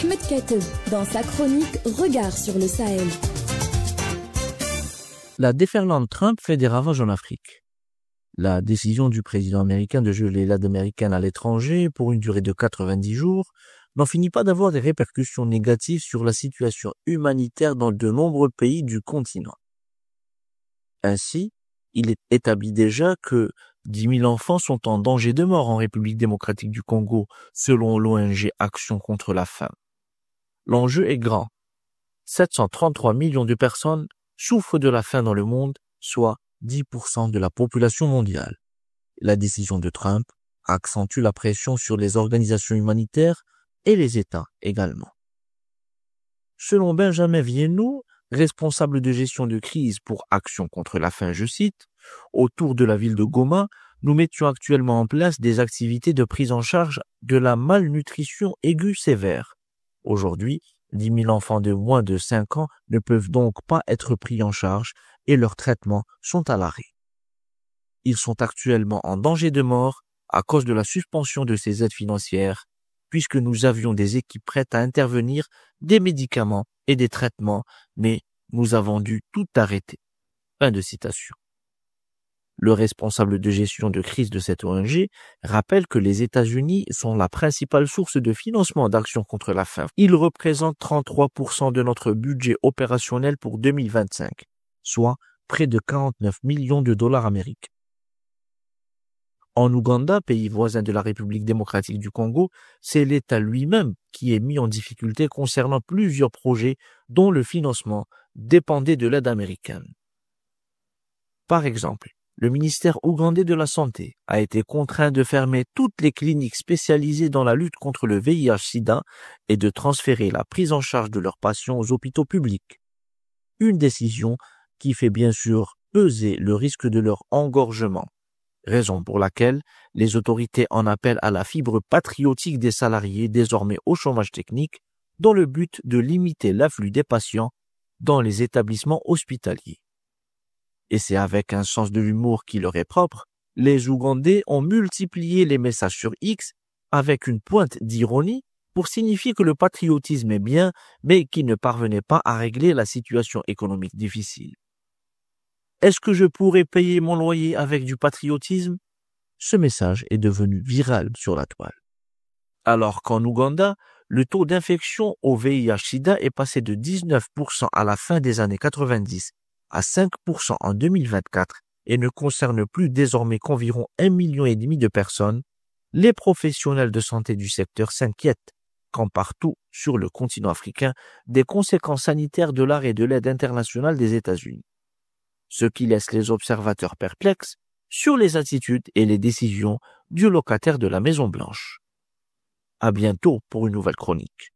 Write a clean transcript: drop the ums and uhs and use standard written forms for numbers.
Ahmed Kateb dans sa chronique Regard sur le Sahel. La déferlante Trump fait des ravages en Afrique. La décision du président américain de geler l'aide américaine à l'étranger pour une durée de 90 jours n'en finit pas d'avoir des répercussions négatives sur la situation humanitaire dans de nombreux pays du continent. Ainsi, il est établi déjà que 10 000 enfants sont en danger de mort en République démocratique du Congo, selon l'ONG Action contre la faim. L'enjeu est grand. 733 millions de personnes souffrent de la faim dans le monde, soit 10% de la population mondiale. La décision de Trump accentue la pression sur les organisations humanitaires et les États également. Selon Benjamin Vienno, responsable de gestion de crise pour Action contre la faim, je cite, « Autour de la ville de Goma, nous mettions actuellement en place des activités de prise en charge de la malnutrition aiguë sévère. Aujourd'hui, 10 000 enfants de moins de 5 ans ne peuvent donc pas être pris en charge et leurs traitements sont à l'arrêt. Ils sont actuellement en danger de mort à cause de la suspension de ces aides financières, puisque nous avions des équipes prêtes à intervenir, des médicaments et des traitements, mais nous avons dû tout arrêter. » Fin de citation. Le responsable de gestion de crise de cette ONG rappelle que les États-Unis sont la principale source de financement d'Action contre la faim. Ils représentent 33% de notre budget opérationnel pour 2025, soit près de 49 millions de dollars américains. En Ouganda, pays voisin de la République démocratique du Congo, c'est l'État lui-même qui est mis en difficulté concernant plusieurs projets dont le financement dépendait de l'aide américaine. Par exemple, le ministère ougandais de la Santé a été contraint de fermer toutes les cliniques spécialisées dans la lutte contre le VIH-Sida et de transférer la prise en charge de leurs patients aux hôpitaux publics. Une décision qui fait bien sûr peser le risque de leur engorgement, raison pour laquelle les autorités en appellent à la fibre patriotique des salariés désormais au chômage technique dans le but de limiter l'afflux des patients dans les établissements hospitaliers. Et c'est avec un sens de l'humour qui leur est propre, les Ougandais ont multiplié les messages sur X avec une pointe d'ironie pour signifier que le patriotisme est bien, mais qu'ils ne parvenaient pas à régler la situation économique difficile. Est-ce que je pourrais payer mon loyer avec du patriotisme? Ce message est devenu viral sur la toile. Alors qu'en Ouganda, le taux d'infection au VIH-Sida est passé de 19% à la fin des années 90 à 5% en 2024 et ne concerne plus désormais qu'environ 1,5 million de personnes, les professionnels de santé du secteur s'inquiètent, quand partout sur le continent africain, des conséquences sanitaires de l'arrêt de l'aide internationale des États-Unis. Ce qui laisse les observateurs perplexes sur les attitudes et les décisions du locataire de la Maison-Blanche. À bientôt pour une nouvelle chronique.